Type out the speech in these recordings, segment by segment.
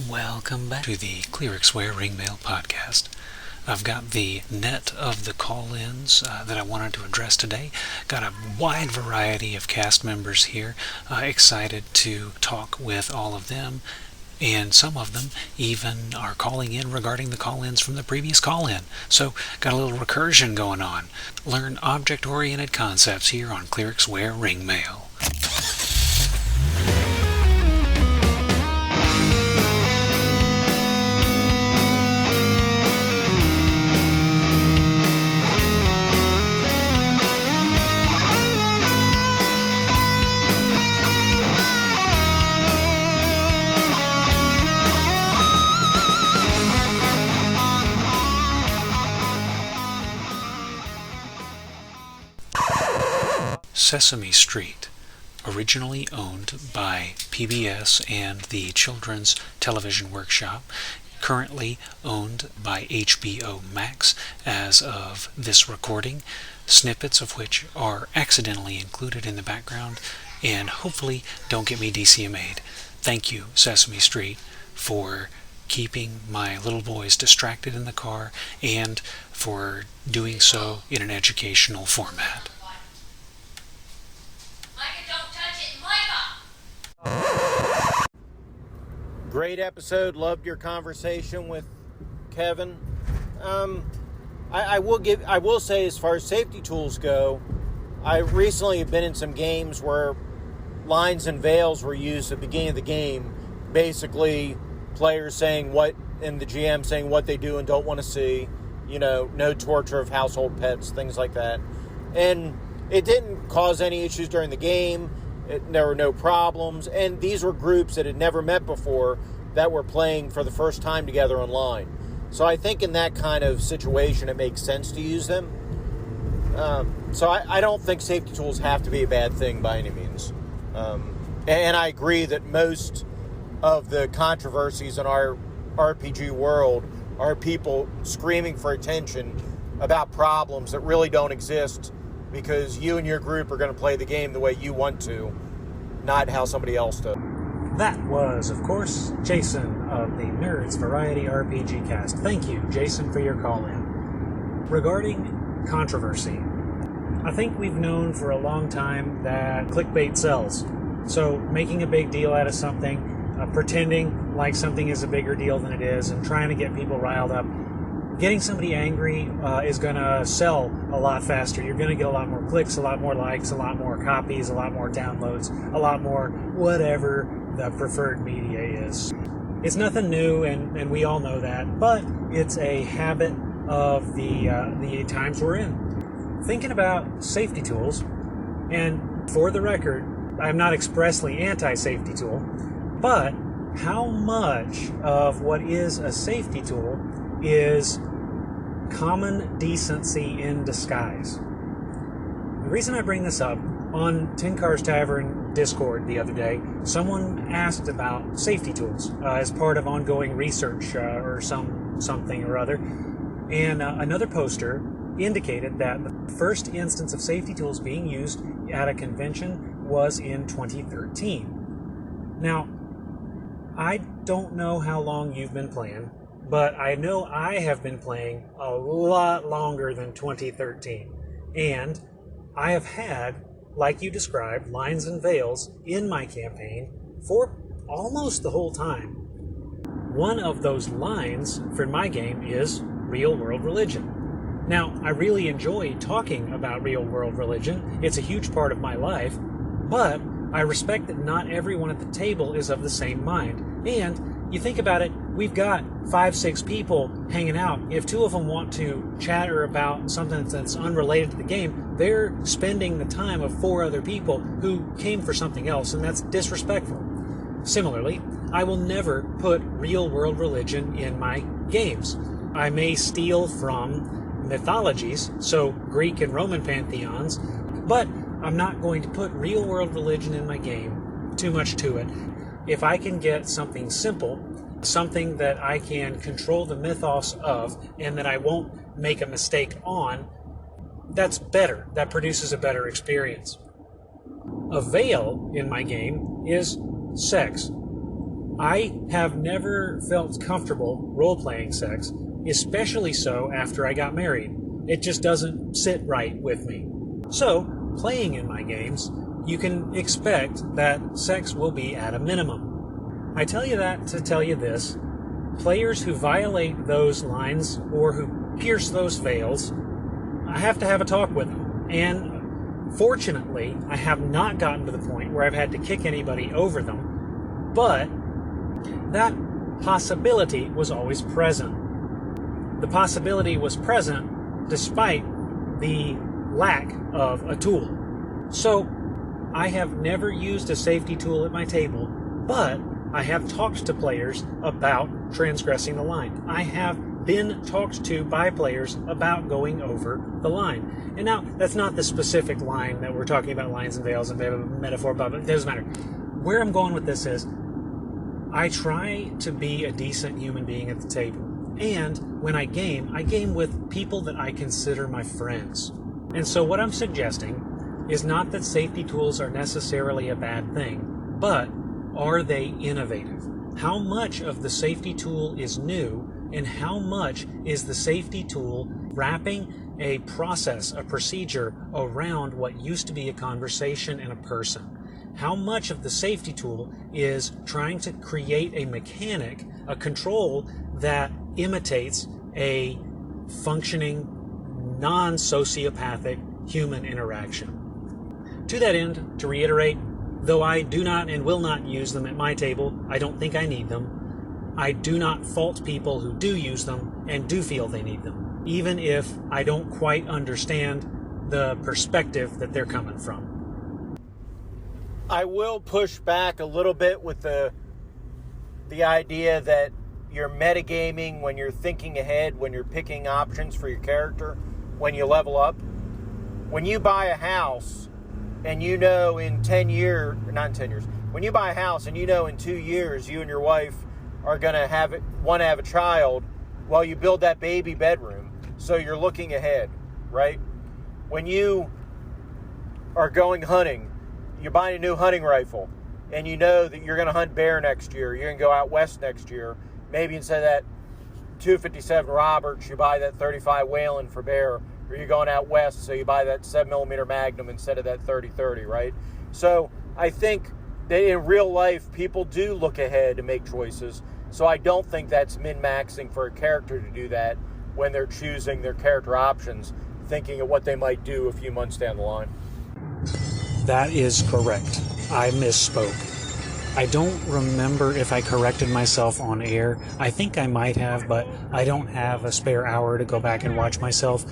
Welcome back to the Clericsware Ringmail podcast. I've got the net of the call-ins that I wanted to address today. Got a wide variety of cast members here. Excited to talk with all of them. And some of them even are calling in regarding the call-ins from the previous call-in. So, got a little recursion going on. Learn object-oriented concepts here on Clericsware Ringmail. Sesame Street, originally owned by PBS and the Children's Television Workshop, currently owned by HBO Max as of this recording, snippets of which are accidentally included in the background and hopefully don't get me DCMA'd. Thank you, Sesame Street, for keeping my little boys distracted in the car and for doing so in an educational format. Great episode. Loved your conversation with Kevin. I will say, as far as safety tools go, I recently have been in some games where lines and veils were used at the beginning of the game. Basically, players saying what, and the GM saying what they do and don't want to see. You know, no torture of household pets, things like that. And it didn't cause any issues during the game. There were no problems, and these were groups that had never met before that were playing for the first time together online. So I think in that kind of situation, it makes sense to use them. So I don't think safety tools have to be a bad thing by any means. And I agree that most of the controversies in our RPG world are people screaming for attention about problems that really don't exist, because you and your group are going to play the game the way you want to, not how somebody else does. That was, of course, Jason of the Nerds Variety RPG Cast. Thank you, Jason, for your call-in. Regarding controversy, I think we've known for a long time that clickbait sells. So making a big deal out of something, pretending like something is a bigger deal than it is, and trying to get people riled up, getting somebody angry is going to sell a lot faster. You're going to get a lot more clicks, a lot more likes, a lot more copies, a lot more downloads, a lot more whatever the preferred media is. It's nothing new, and we all know that, but it's a habit of the times we're in. Thinking about safety tools, and for the record, I'm not expressly anti-safety tool, but how much of what is a safety tool is common decency in disguise? The reason I bring this up, on Tin Cars Tavern Discord the other day, someone asked about safety tools as part of ongoing research or something or other, and another poster indicated that the first instance of safety tools being used at a convention was in 2013. Now, I don't know how long you've been playing, but I know I have been playing a lot longer than 2013. And I have had, like you described, lines and veils in my campaign for almost the whole time. One of those lines for my game is real-world religion. Now, I really enjoy talking about real-world religion. It's a huge part of my life, but I respect that not everyone at the table is of the same mind. And you think about it, we've got 5-6 people hanging out. If 2 of them want to chatter about something that's unrelated to the game, they're spending the time of 4 other people who came for something else, and that's disrespectful. Similarly, I will never put real-world religion in my games. I may steal from mythologies, so Greek and Roman pantheons, but I'm not going to put real-world religion in my game. Too much to it. If I can get something simple, something that I can control the mythos of, and that I won't make a mistake on, that's better. That produces a better experience. A veil in my game is sex. I have never felt comfortable role-playing sex, especially so after I got married. It just doesn't sit right with me. So, playing in my games, you can expect that sex will be at a minimum. I tell you that to tell you this. Players who violate those lines or who pierce those veils, I have to have a talk with them. And fortunately, I have not gotten to the point where I've had to kick anybody over them, but that possibility was always present. The possibility was present despite the lack of a tool. So, I have never used a safety tool at my table, but I have talked to players about transgressing the line. I have been talked to by players about going over the line. And now, that's not the specific line that we're talking about, lines and veils and metaphor, but it doesn't matter. Where I'm going with this is, I try to be a decent human being at the table. And when I game with people that I consider my friends. And so what I'm suggesting is not that safety tools are necessarily a bad thing, but are they innovative? How much of the safety tool is new, and how much is the safety tool wrapping a process, a procedure around what used to be a conversation and a person? How much of the safety tool is trying to create a mechanic, a control that imitates a functioning, non-sociopathic human interaction? To that end, to reiterate, though I do not and will not use them at my table, I don't think I need them. I do not fault people who do use them and do feel they need them, even if I don't quite understand the perspective that they're coming from. I will push back a little bit with the idea that you're metagaming when you're thinking ahead, when you're picking options for your character, when you level up. When you buy a house and you know in 10 years, not in 10 years, when you buy a house and you know in 2 years you and your wife are going to want to have a child, well, you build that baby bedroom. So you're looking ahead, right? When you are going hunting, you're buying a new hunting rifle and you know that you're going to hunt bear next year, you're going to go out west next year. Maybe instead of that 257 Roberts, you buy that 35 Whalen for bear, or you're going out west, so you buy that 7mm Magnum instead of that 30-30, right? So I think that in real life, people do look ahead and make choices. So I don't think that's min-maxing for a character to do that when they're choosing their character options, thinking of what they might do a few months down the line. That is correct. I misspoke. I don't remember if I corrected myself on air. I think I might have, but I don't have a spare hour to go back and watch myself.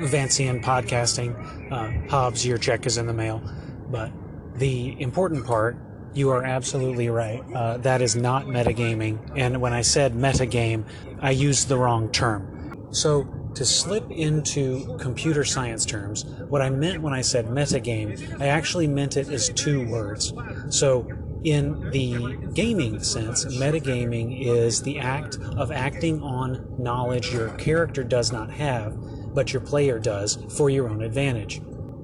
Vancian podcasting. Hobbs, your check is in the mail. But the important part, you are absolutely right. That is not metagaming. And when I said metagame, I used the wrong term. So to slip into computer science terms, what I meant when I said metagame, I actually meant it as two words. So in the gaming sense, metagaming is the act of acting on knowledge your character does not have, but your player does for your own advantage.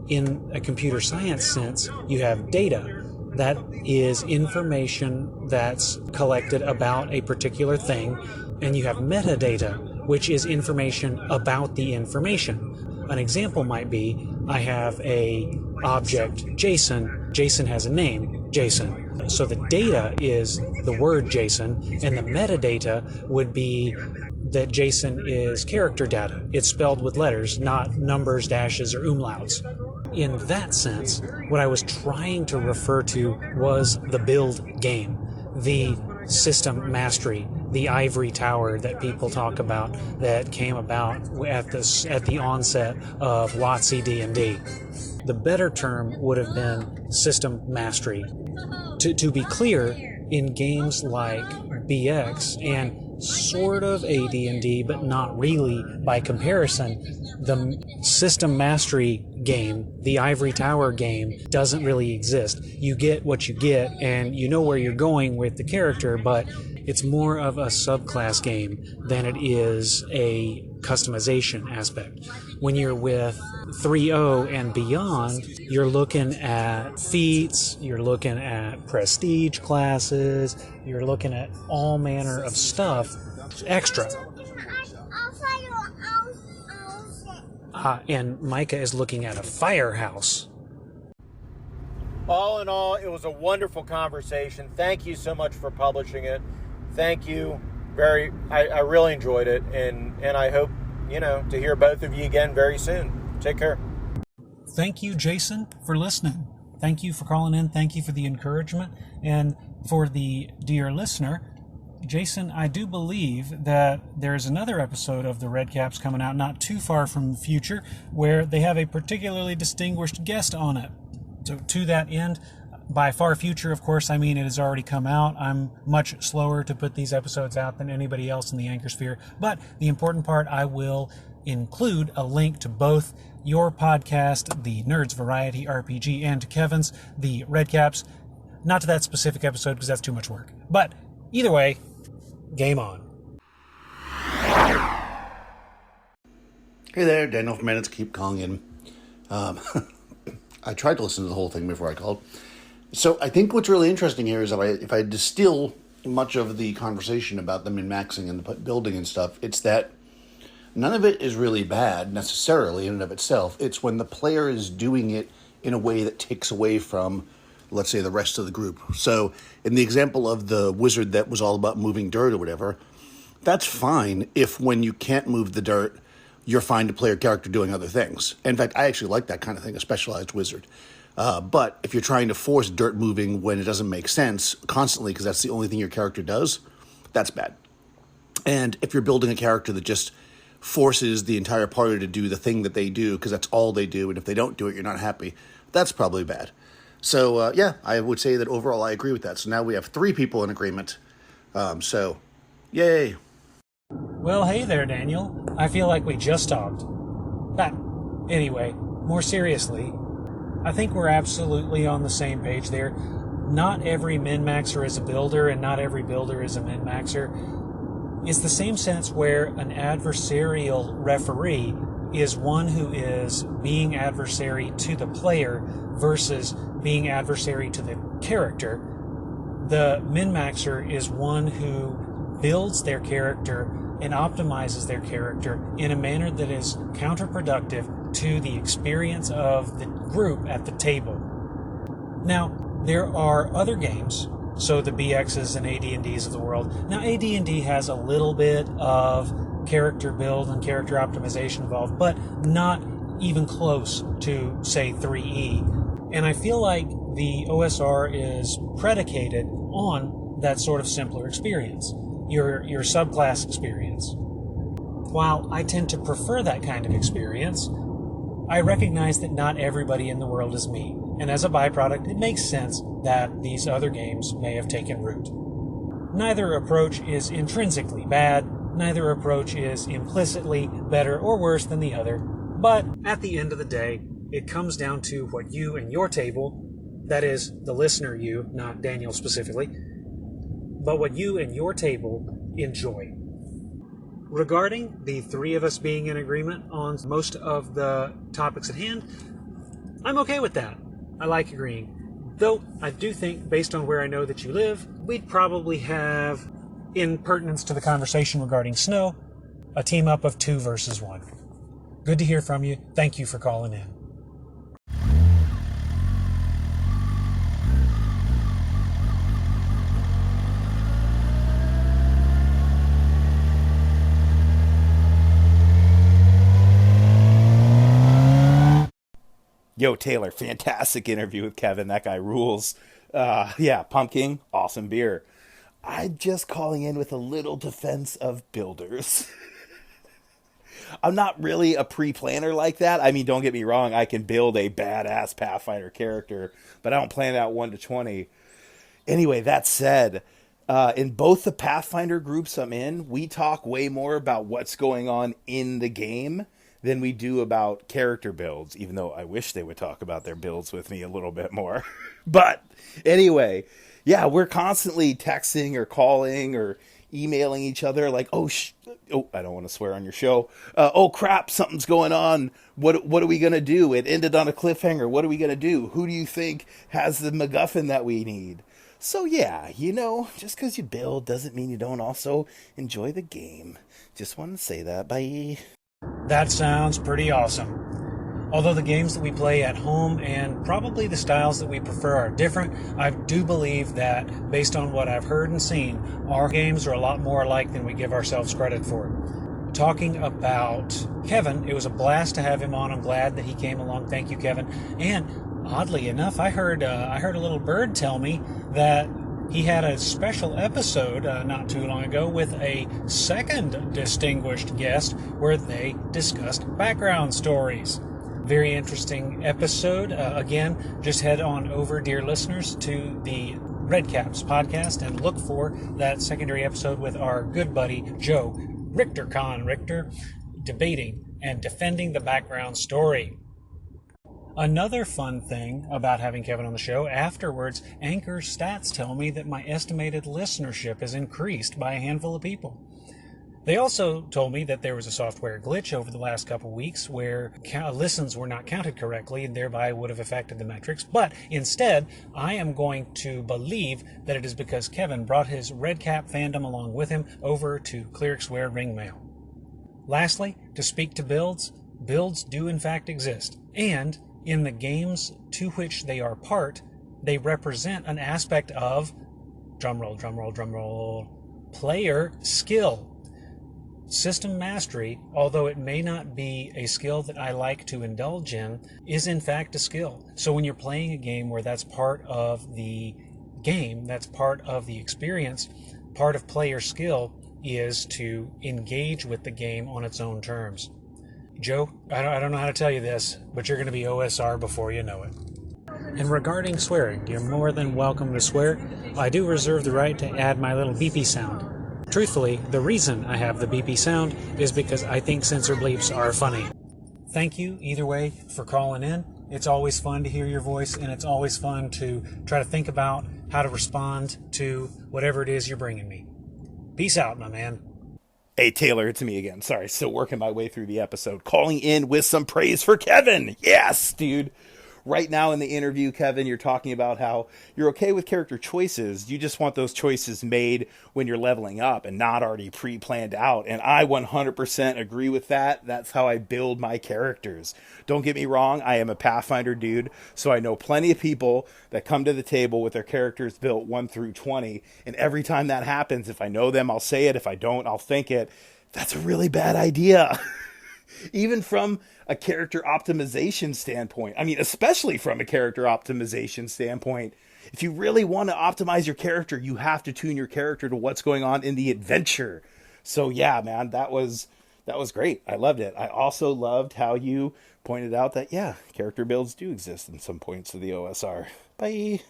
In a computer science sense, you have data. That is information that's collected about a particular thing, and you have metadata, which is information about the information. An example might be, I have a object, Jason. Jason has a name, Jason. So the data is the word Jason, and the metadata would be that Jason is character data. It's spelled with letters, not numbers, dashes, or umlauts. In that sense, what I was trying to refer to was the build game, the system mastery, the ivory tower that people talk about that came about at the onset of WotC D&D. The better term would have been system mastery. To be clear, in games like BX and sort of AD&D, but not really by comparison, the system mastery game, the ivory tower game, doesn't really exist. You get what you get, and you know where you're going with the character, but It's more of a subclass game than it is a customization aspect. When you're with 3.0 and beyond, you're looking at feats, you're looking at prestige classes, you're looking at all manner of stuff extra. And Micah is looking at a firehouse. All in all, it was a wonderful conversation. Thank you so much for publishing it. Thank you. I really enjoyed it, and I hope, to hear both of you again very soon. Take care. Thank you, Jason, for listening. Thank you for calling in. Thank you for the encouragement. And for the dear listener, Jason, I do believe that there's another episode of the Redcaps coming out not too far from the future where they have a particularly distinguished guest on it. So to that end, by far future, of course, I mean it has already come out. I'm much slower to put these episodes out than anybody else in the Anchor Sphere. But the important part, I will include a link to both your podcast, the Nerds Variety RPG, and to Kevin's, the Redcaps. Not to that specific episode because that's too much work. But either way, game on. Hey there, Daniel from Minutes. Keep calling in. I tried to listen to the whole thing before I called. So I think what's really interesting here is that if I distill much of the conversation about the min-maxing and the building and stuff, it's that none of it is really bad necessarily in and of itself. It's when the player is doing it in a way that takes away from, let's say, the rest of the group. So in the example of the wizard that was all about moving dirt or whatever, that's fine if when you can't move the dirt, you're fine to play your character doing other things. In fact, I actually like that kind of thing, a specialized wizard. But if you're trying to force dirt moving when it doesn't make sense constantly because that's the only thing your character does, that's bad. And if you're building a character that just forces the entire party to do the thing that they do because that's all they do, and if they don't do it, you're not happy, that's probably bad. So, yeah, I would say that overall I agree with that. So now we have 3 people in agreement. So, yay. Well, hey there, Daniel. I feel like we just talked. But anyway, more seriously, I think we're absolutely on the same page there. Not every min-maxer is a builder, and not every builder is a min-maxer. It's the same sense where an adversarial referee is one who is being adversary to the player versus being adversary to the character. The min-maxer is one who builds their character and optimizes their character in a manner that is counterproductive to the experience of the group at the table. Now, there are other games, so the BXs and AD&Ds of the world. Now, AD&D has a little bit of character build and character optimization involved, but not even close to, say, 3E. And I feel like the OSR is predicated on that sort of simpler experience. Your subclass experience. While I tend to prefer that kind of experience, I recognize that not everybody in the world is me, and as a byproduct, it makes sense that these other games may have taken root. Neither approach is intrinsically bad, neither approach is implicitly better or worse than the other, but at the end of the day, it comes down to what you and your table, that is, the listener you, not Daniel specifically, but what you and your table enjoy. Regarding the 3 of us being in agreement on most of the topics at hand, I'm okay with that. I like agreeing. Though I do think, based on where I know that you live, we'd probably have, in pertinence to the conversation regarding snow, a team up of 2 versus 1. Good to hear from you. Thank you for calling in. Yo, Taylor, fantastic interview with Kevin. That guy rules. Yeah, Pumpkin, awesome beer. I'm just calling in with a little defense of builders. I'm not really a pre-planner like that. I mean, don't get me wrong. I can build a badass Pathfinder character, but I don't plan out 1 to 20. Anyway, that said, in both the Pathfinder groups I'm in, we talk way more about what's going on in the game than we do about character builds, even though I wish they would talk about their builds with me a little bit more. But anyway, yeah, we're constantly texting or calling or emailing each other like, oh, I don't want to swear on your show. Oh crap, something's going on. What are we gonna do? It ended on a cliffhanger. What are we gonna do? Who do you think has the MacGuffin that we need? So yeah, just because you build doesn't mean you don't also enjoy the game. Just wanted to say that. Bye. That sounds pretty awesome. Although the games that we play at home and probably the styles that we prefer are different, I do believe that, based on what I've heard and seen, our games are a lot more alike than we give ourselves credit for. Talking about Kevin, it was a blast to have him on. I'm glad that he came along. Thank you, Kevin. And oddly enough, I heard a little bird tell me that he had a special episode not too long ago with a second distinguished guest where they discussed background stories. Very interesting episode. Again, just head on over, dear listeners, to the Redcaps podcast and look for that secondary episode with our good buddy Joe Richter, debating and defending the background story. Another fun thing about having Kevin on the show, afterwards, Anchor stats tell me that my estimated listenership has increased by a handful of people. They also told me that there was a software glitch over the last couple weeks where listens were not counted correctly and thereby would have affected the metrics. But instead, I am going to believe that it is because Kevin brought his Redcap fandom along with him over to Clerksware Ringmail. Lastly, to speak to builds do in fact exist. And in the games to which they are part, they represent an aspect of, drumroll, player skill. System mastery, although it may not be a skill that I like to indulge in, is in fact a skill. So when you're playing a game where that's part of the game, that's part of the experience, part of player skill is to engage with the game on its own terms. Joe, I don't know how to tell you this, but you're going to be OSR before you know it. And regarding swearing, you're more than welcome to swear. I do reserve the right to add my little beepy sound. Truthfully, the reason I have the beepy sound is because I think censor bleeps are funny. Thank you, either way, for calling in. It's always fun to hear your voice, and it's always fun to try to think about how to respond to whatever it is you're bringing me. Peace out, my man. Hey, Taylor, it's me again. Sorry, still working my way through the episode. Calling in with some praise for Kevin. Yes, dude. Right now in the interview, Kevin, you're talking about how you're okay with character choices. You just want those choices made when you're leveling up and not already pre-planned out. And I 100% agree with that. That's how I build my characters. Don't get me wrong. I am a Pathfinder dude, so I know plenty of people that come to the table with their characters built 1 through 20. And every time that happens, if I know them, I'll say it. If I don't, I'll think it. That's a really bad idea. Even from a character optimization standpoint. I mean, especially from a character optimization standpoint. If you really want to optimize your character, you have to tune your character to what's going on in the adventure. So yeah, man, that was great. I loved it. I also loved how you pointed out that, yeah, character builds do exist in some points of the OSR. Bye.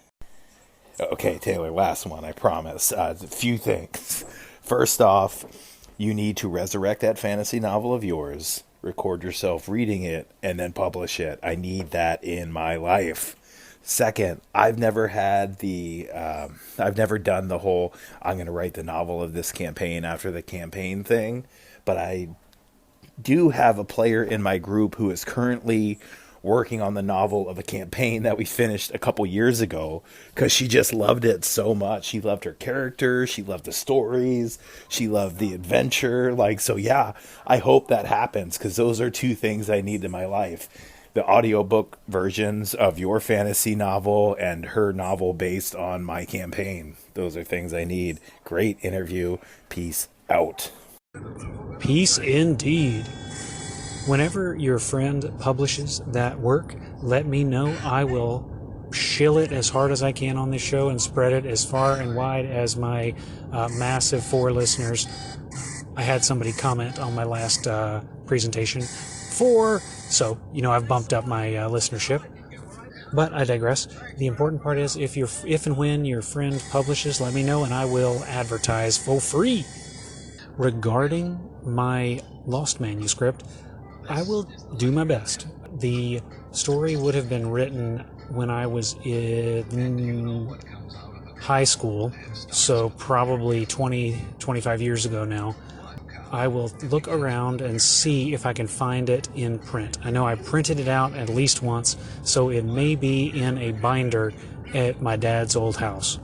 Okay, Taylor, last one, I promise. A few things. First off, you need to resurrect that fantasy novel of yours, record yourself reading it, and then publish it. I need that in my life. Second, I've never done the whole, I'm going to write the novel of this campaign after the campaign thing, but I do have a player in my group who is currently working on the novel of a campaign that we finished a couple years ago because she just loved it so much. She loved her character. She loved the stories. She loved the adventure. So yeah, I hope that happens because those are two things I need in my life. The audiobook versions of your fantasy novel and her novel based on my campaign. Those are things I need. Great interview. Peace out. Peace indeed. Whenever your friend publishes that work, let me know. I will shill it as hard as I can on this show and spread it as far and wide as my massive 4 listeners. I had somebody comment on my last presentation. 4, so I've bumped up my listenership. But I digress. The important part is if and when your friend publishes, let me know and I will advertise for free. Regarding my lost manuscript, I will do my best. The story would have been written when I was in high school, so probably 20, 25 years ago now. I will look around and see if I can find it in print. I know I printed it out at least once, so it may be in a binder at my dad's old house.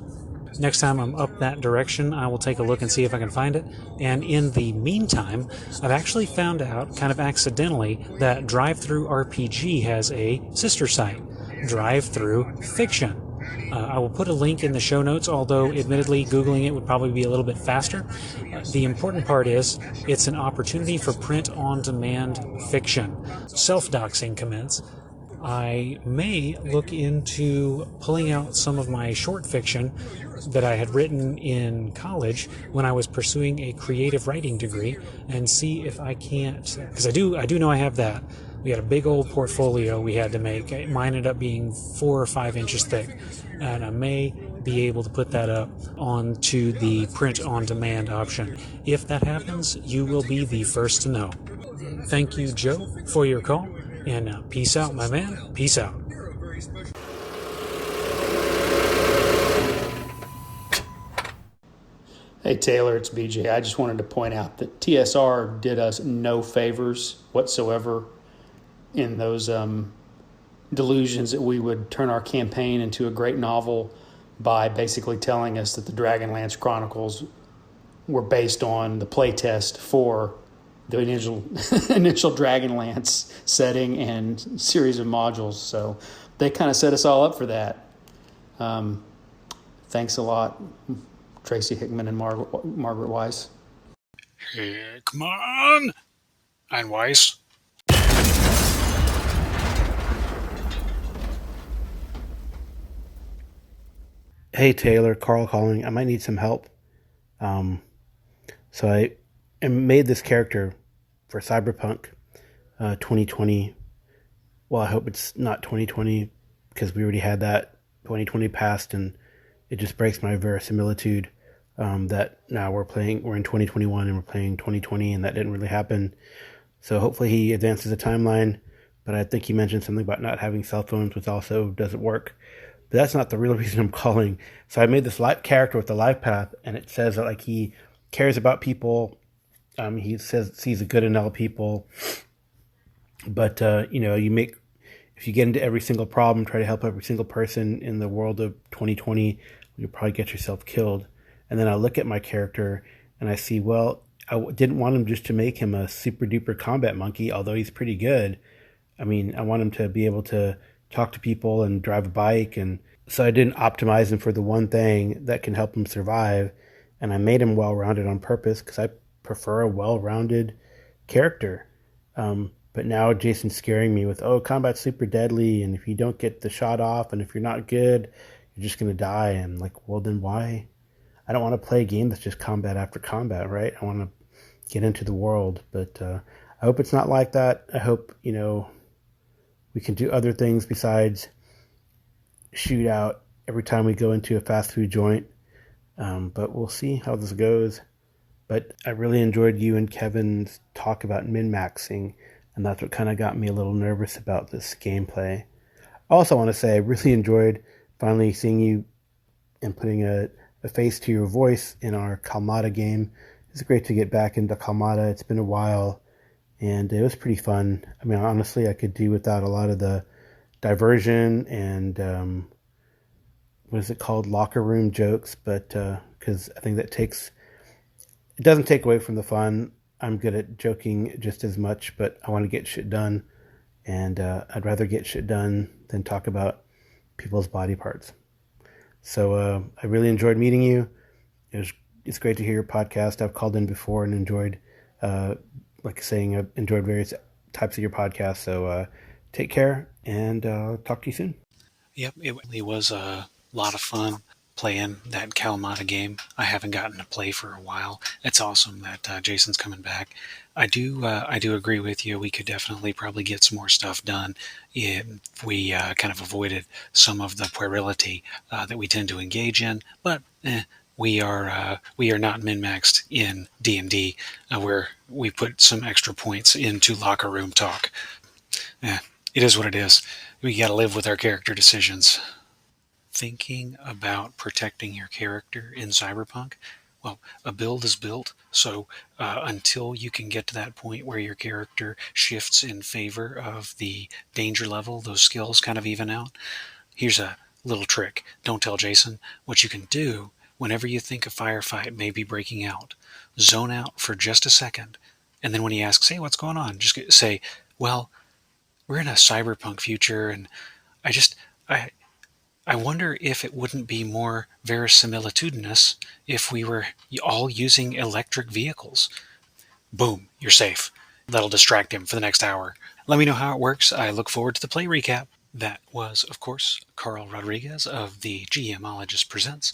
Next time I'm up that direction, I will take a look and see if I can find it. And in the meantime, I've actually found out, kind of accidentally, that Drive-Thru RPG has a sister site, Drive-Thru Fiction. I will put a link in the show notes, although admittedly Googling it would probably be a little bit faster. The important part is it's an opportunity for print-on-demand fiction. Self-doxing commence. I may look into pulling out some of my short fiction that I had written in college when I was pursuing a creative writing degree and see if I can't, because I do know I have that. We had a big old portfolio we had to make. Mine ended up being 4 or 5 inches thick, and I may be able to put that up onto the print-on-demand option. If that happens, you will be the first to know. Thank you, Joe, for your call, and peace out, my man. Peace out. Hey Taylor, it's BJ. I just wanted to point out that TSR did us no favors whatsoever in those delusions that we would turn our campaign into a great novel by basically telling us that the Dragonlance Chronicles were based on the playtest for the initial Dragonlance setting and series of modules. So they kind of set us all up for that. Thanks a lot, Tracy Hickman and Margaret Weiss. Hey, come on! I'm Weiss. Hey Taylor, Karl calling. I might need some help. So I made this character for Cyberpunk 2020. Well, I hope it's not 2020 because we already had that. 2020 passed, and it just breaks my verisimilitude that now we're in 2021 and we're playing 2020, and that didn't really happen. So hopefully he advances the timeline. But I think he mentioned something about not having cell phones, which also doesn't work. But that's not the real reason I'm calling. So I made this character with the life path, and it says that like he cares about people. He sees the good in all people. But if you get into every single problem, try to help every single person in the world of 2020, you'll probably get yourself killed. And then I look at my character and I see, well, I didn't want him just to make him a super duper combat monkey, although he's pretty good. I mean, I want him to be able to talk to people and drive a bike. And so I didn't optimize him for the one thing that can help him survive. And I made him well-rounded on purpose because I prefer a well-rounded character. But now Jason's scaring me with, combat's super deadly, and if you don't get the shot off, and if you're not good, you're just going to die. And like, well, then why? I don't want to play a game that's just combat after combat, right? I want to get into the world. But I hope it's not like that. I hope, we can do other things besides shoot out every time we go into a fast food joint. But we'll see how this goes. But I really enjoyed you and Kevin's talk about min-maxing, and that's what kind of got me a little nervous about this gameplay. I also want to say I really enjoyed finally seeing you and putting a face to your voice in our Kalmata game. It's great to get back into Kalmata. It's been a while, and it was pretty fun. I mean, honestly, I could do without a lot of the diversion and what is it called, locker room jokes, but because I think it doesn't take away from the fun. I'm good at joking just as much, but I want to get shit done, and I'd rather get shit done than talk about people's body parts. So I really enjoyed meeting you. It's great to hear your podcast. I've called in before and enjoyed, I've enjoyed various types of your podcast. So take care, and talk to you soon. Yep, it really was a lot of fun playing that Kalamata game. I haven't gotten to play for a while. It's awesome that Jason's coming back. I do agree with you. We could definitely probably get some more stuff done if we kind of avoided some of the puerility that we tend to engage in. But we are not min-maxed in D&D, where we put some extra points into locker room talk. It is what it is. We got to live with our character decisions. thinking about protecting your character in Cyberpunk, well, a build is built, so until you can get to that point where your character shifts in favor of the danger level, those skills kind of even out. Here's a little trick. Don't tell Jason. What you can do, whenever you think a firefight may be breaking out, zone out for just a second, and then when he asks, hey, what's going on? Just say, well, we're in a cyberpunk future, and I just, I wonder if it wouldn't be more verisimilitudinous if we were all using electric vehicles. Boom, you're safe. That'll distract him for the next hour. Let me know how it works. I look forward to the play recap. That was, of course, Karl Rodriguez of the GMologist Presents,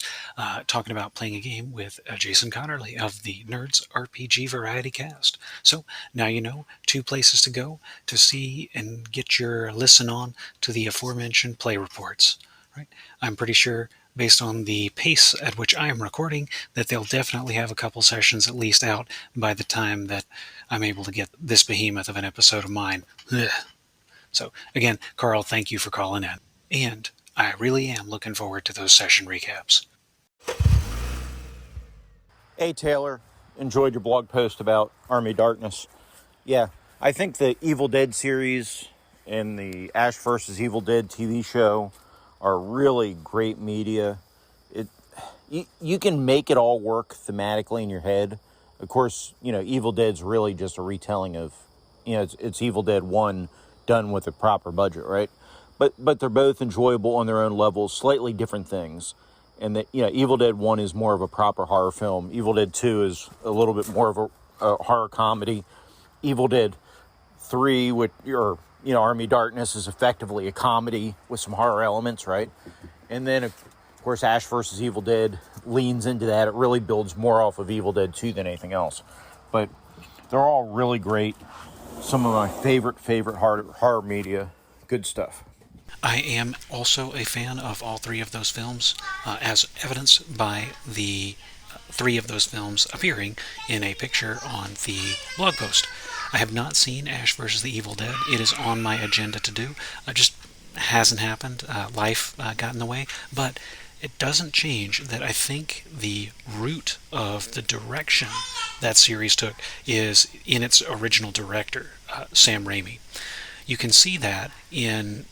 talking about playing a game with Jason Connerly of the Nerds RPG Variety Cast. So now you know 2 places to go to see and get your listen on to the aforementioned play reports. Right? I'm pretty sure, based on the pace at which I am recording, that they'll definitely have a couple sessions at least out by the time that I'm able to get this behemoth of an episode of mine. Ugh. So, again, Karl, thank you for calling in. And I really am looking forward to those session recaps. Hey, Taylor. Enjoyed your blog post about Army Darkness. Yeah, I think the Evil Dead series and the Ash vs. Evil Dead TV show are really great media. You can make it all work thematically in your head. Of course, Evil Dead's really just a retelling of, it's Evil Dead 1 done with a proper budget, right? But they're both enjoyable on their own levels, slightly different things. And that, Evil Dead 1 is more of a proper horror film. Evil Dead 2 is a little bit more of a horror comedy. Evil Dead 3, Army Darkness, is effectively a comedy with some horror elements, right? And then, of course, Ash vs. Evil Dead leans into that. It really builds more off of Evil Dead 2 than anything else. But they're all really great. Some of my favorite horror media. Good stuff. I am also a fan of all 3 of those films, as evidenced by the 3 of those films appearing in a picture on the blog post. I have not seen Ash vs. the Evil Dead. It is on my agenda to do. It just hasn't happened. Life got in the way. But it doesn't change that I think the root of the direction that series took is in its original director, Sam Raimi. You can see that in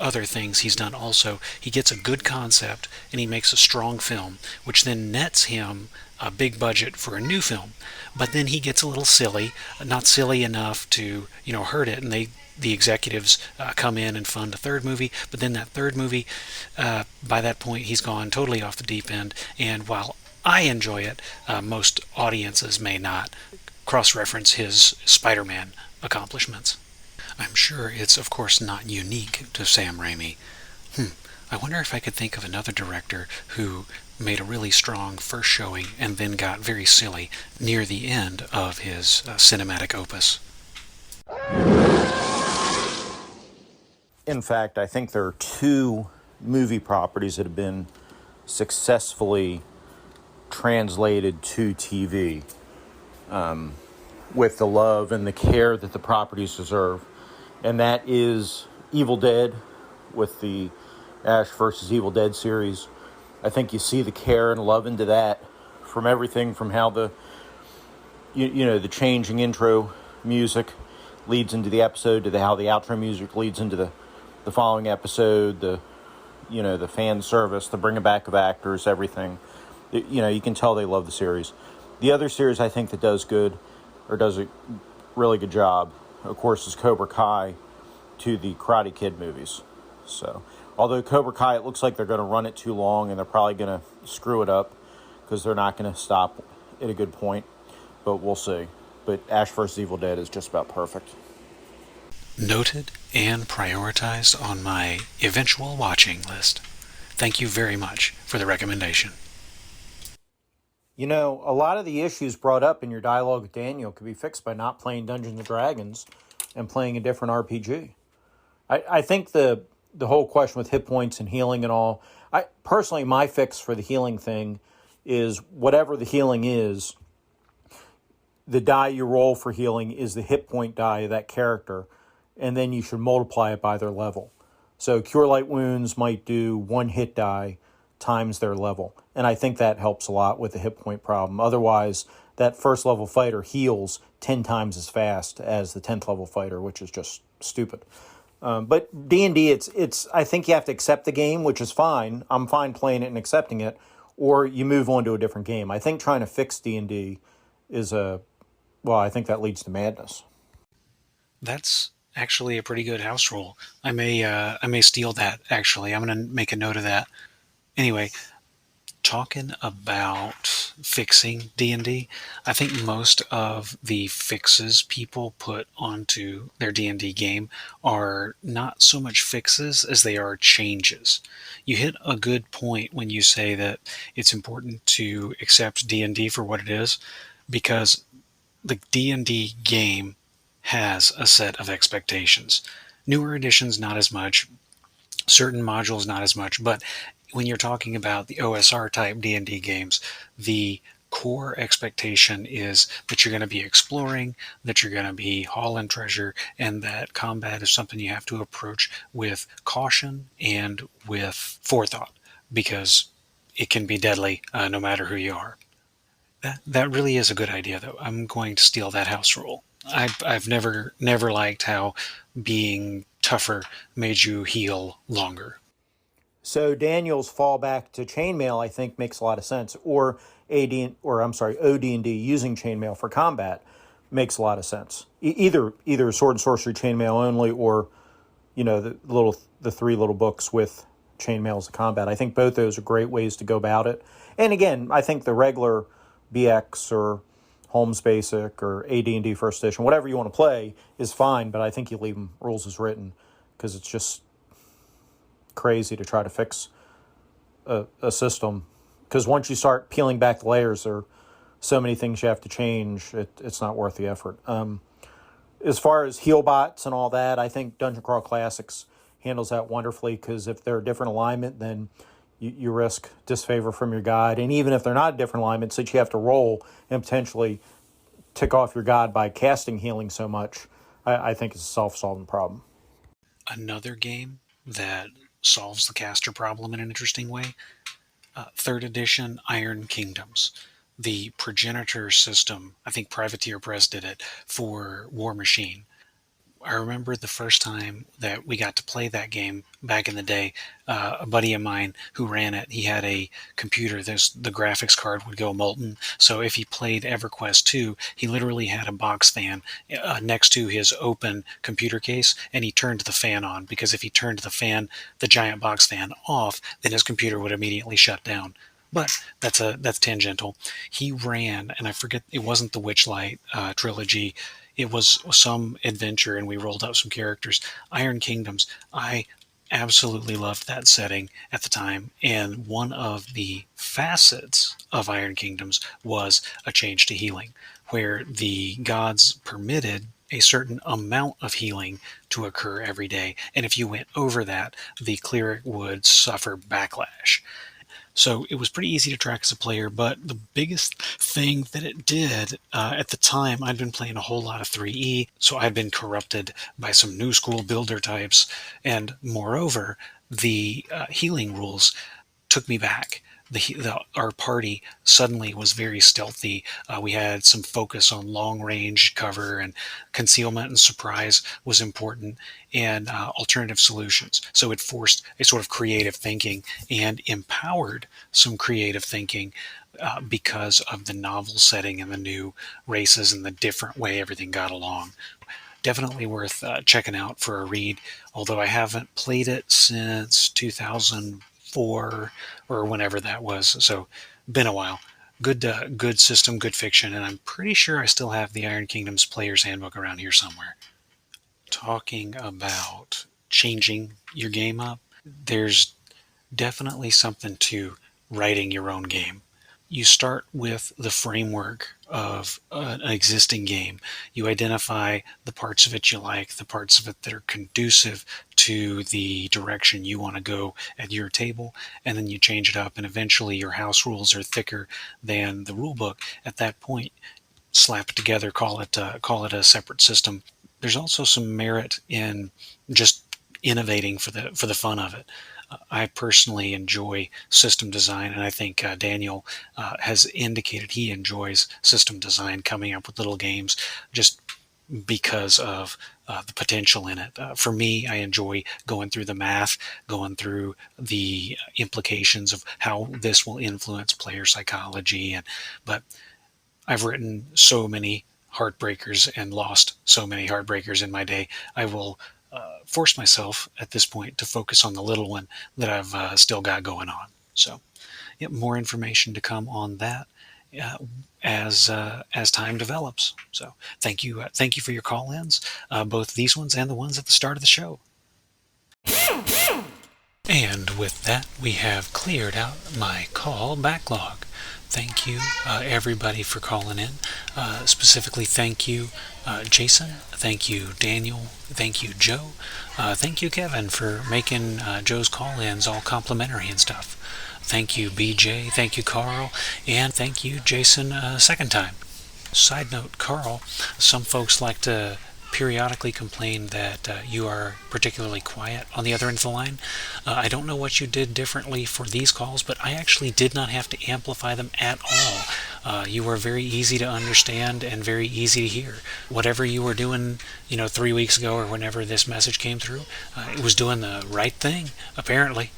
other things he's done also. He gets a good concept and he makes a strong film, which then nets him a big budget for a new film. But then he gets a little silly, not silly enough to hurt it, and the executives come in and fund a 3rd movie. But then that 3rd movie, by that point, he's gone totally off the deep end. And while I enjoy it, most audiences may not cross-reference his Spider-Man accomplishments. I'm sure it's, of course, not unique to Sam Raimi. I wonder if I could think of another director who made a really strong first showing and then got very silly near the end of his cinematic opus. In fact, I think there are 2 movie properties that have been successfully translated to TV with the love and the care that the properties deserve. And that is Evil Dead with the Ash vs. Evil Dead series. I think you see the care and love into that from everything from how the changing intro music leads into the episode to how the outro music leads into the following episode, the fan service, the bringing back of actors, everything. You can tell they love the series. The other series I think that does a really good job, of course, is Cobra Kai to the Karate Kid movies. So, although Cobra Kai, it looks like they're going to run it too long and they're probably going to screw it up because they're not going to stop at a good point. But we'll see. But Ash vs. Evil Dead is just about perfect. Noted and prioritized on my eventual watching list. Thank you very much for the recommendation. A lot of the issues brought up in your dialogue with Daniel could be fixed by not playing Dungeons & Dragons and playing a different RPG. I think the whole question with hit points and healing and all, personally, my fix for the healing thing is whatever the healing is, the die you roll for healing is the hit point die of that character, and then you should multiply it by their level. So Cure Light Wounds might do 1 hit die times their level. And I think that helps a lot with the hit point problem. Otherwise, that first level fighter heals 10 times as fast as the 10th level fighter, which is just stupid. But D&D, it's. I think you have to accept the game, which is fine. I'm fine playing it and accepting it, or you move on to a different game. I think trying to fix D&D is I think that leads to madness. That's actually a pretty good house rule. I may steal that, actually. I'm going to make a note of that. Anyway, talking about fixing D&D, I think most of the fixes people put onto their D&D game are not so much fixes as they are changes. You hit a good point when you say that it's important to accept D&D for what it is, because the D&D game has a set of expectations. Newer editions, not as much. Certain modules, not as much. But when you're talking about the OSR type D&D games, the core expectation is that you're going to be exploring, that you're going to be hauling treasure, and that combat is something you have to approach with caution and with forethought, because it can be deadly no matter who you are. That really is a good idea, though. I'm going to steal that house rule. I've never liked how being tougher made you heal longer. So Daniel's fallback to Chainmail, I think, makes a lot of sense. Or OD&D using Chainmail for combat makes a lot of sense. Either Sword and Sorcery Chainmail only, or the 3 little books with Chainmail as a combat. I think both those are great ways to go about it. And again, I think the regular BX or Holmes Basic or AD&D First Edition, whatever you want to play, is fine. But I think you leave them rules as written, because it's just crazy to try to fix a system, because once you start peeling back the layers, there are so many things you have to change. It's not worth the effort. As far as heal bots and all that, I think Dungeon Crawl Classics handles that wonderfully, because if they're a different alignment, then you risk disfavor from your god. And even if they're not a different alignment, since you have to roll and potentially tick off your god by casting healing so much, I think it's a self-solving problem. Another game that solves the caster problem in an interesting way, 3rd edition Iron Kingdoms. The progenitor system, I think Privateer Press did it for War Machine. I remember the first time that we got to play that game back in the day, a buddy of mine who ran it, he had a computer. The graphics card would go molten. So if he played EverQuest 2, he literally had a box fan next to his open computer case, and he turned the fan on, because if he turned the giant box fan off, then his computer would immediately shut down. But that's tangential. He ran, and I forget, it wasn't the Witchlight trilogy. It was some adventure, and we rolled out some characters. Iron Kingdoms, I absolutely loved that setting at the time, and one of the facets of Iron Kingdoms was a change to healing, where the gods permitted a certain amount of healing to occur every day, and if you went over that, the cleric would suffer backlash. So it was pretty easy to track as a player, but the biggest thing that it did at the time, I'd been playing a whole lot of 3E, so I'd been corrupted by some new school builder types, and moreover, the healing rules took me back. Our party suddenly was very stealthy. We had some focus on long range cover, and concealment and surprise was important, and alternative solutions. So it forced a sort of creative thinking and empowered some creative thinking because of the novel setting and the new races and the different way everything got along. Definitely worth checking out for a read, although I haven't played it since 2004 or whenever that was, so been a while. Good system, good fiction, and I'm pretty sure I still have the Iron Kingdoms Player's Handbook around here somewhere. Talking about changing your game up, there's definitely something to writing your own game. You start with the framework of an existing game. You identify the parts of it you like, the parts of it that are conducive to the direction you want to go at your table, and then you change it up, and eventually your house rules are thicker than the rule book. At that point, slap it together, call it a separate system. There's also some merit in just innovating for the fun of it. I personally enjoy system design, and I think Daniel has indicated he enjoys system design, coming up with little games, just because of the potential in it. For me, I enjoy going through the math, going through the implications of how this will influence player psychology. But I've written so many Heartbreakers and lost so many Heartbreakers in my day. I will force myself at this point to focus on the little one that I've still got going on. So, yeah, more information to come on that as time develops. So, thank you for your call-ins, both these ones and the ones at the start of the show. And with that, we have cleared out my call backlog. Thank you, everybody, for calling in. Specifically, thank you, Jason. Thank you, Daniel. Thank you, Joe. Thank you, Kevin, for making Joe's call-ins all complimentary and stuff. Thank you, BJ. Thank you, Carl. And thank you, Jason, second time. Side note, Carl, some folks like to periodically complain that you are particularly quiet on the other end of the line. I don't know what you did differently for these calls, but I actually did not have to amplify them at all. You were very easy to understand and very easy to hear. Whatever you were doing, 3 weeks ago or whenever this message came through, it was doing the right thing, apparently.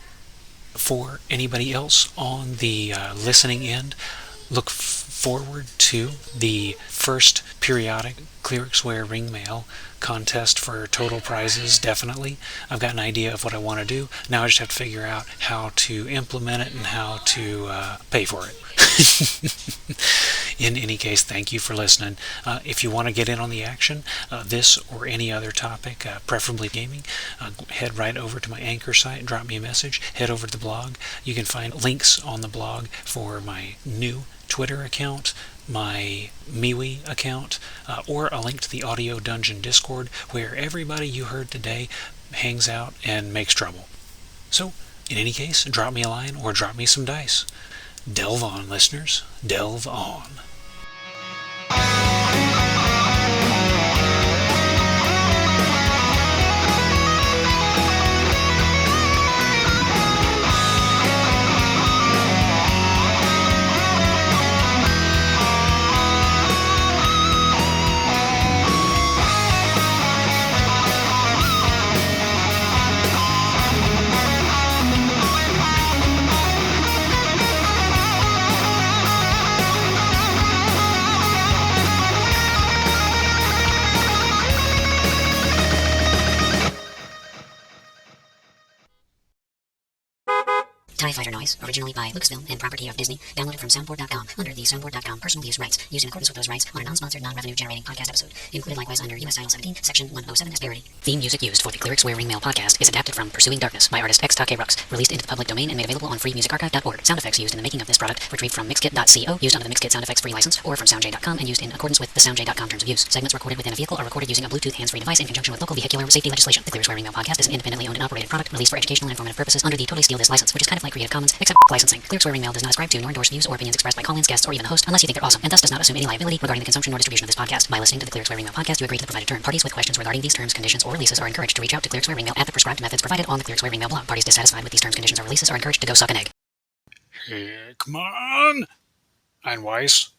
For anybody else on the listening end, look forward to the first periodic Clericware ring mail contest for total prizes, definitely. I've got an idea of what I want to do. Now I just have to figure out how to implement it and how to pay for it. In any case, thank you for listening. If you want to get in on the action, this or any other topic, preferably gaming, head right over to my Anchor site and drop me a message. Head over to the blog. You can find links on the blog for my new Twitter account, my MeWe account, or a link to the Audio Dungeon Discord, where everybody you heard today hangs out and makes trouble. So, in any case, drop me a line or drop me some dice. Delve on, listeners. Delve on. TIE Fighter Noise, originally by Lucasfilm and property of Disney, downloaded from soundboard.com under the soundboard.com personal use rights, used in accordance with those rights on a non-sponsored, non-revenue generating podcast episode, included likewise under U.S. Title 17, Section 107 as parody. Theme music used for the Clericware Ring Mail podcast is adapted from Pursuing Darkness by artist X Take Rux, released into the public domain and made available on freemusicarchive.org. Sound effects used in the making of this product retrieved from mixkit.co, used under the Mixkit sound effects free license, or from soundj.com and used in accordance with the soundj.com terms of use. Segments recorded within a vehicle are recorded using a Bluetooth hands-free device in conjunction with local vehicular safety legislation. The Clericware Ring Mail podcast is an independently owned and operated product released for educational and informative purposes under the Totally Steal This license, which is kind of like Creative Commons, except licensing. Clericware Ring Mail does not ascribe to nor endorse views or opinions expressed by call-ins, guests, or even the host, unless you think they're awesome, and thus does not assume any liability regarding the consumption or distribution of this podcast. By listening to the Clericware Ring Mail podcast, you agree to the provided term. Parties with questions regarding these terms, conditions, or releases are encouraged to reach out to Clericware Ring Mail at the prescribed methods provided on the Clericware Ring Mail blog. Parties dissatisfied with these terms, conditions, or releases are encouraged to go suck an egg. Hey, come on! Ein Weiss.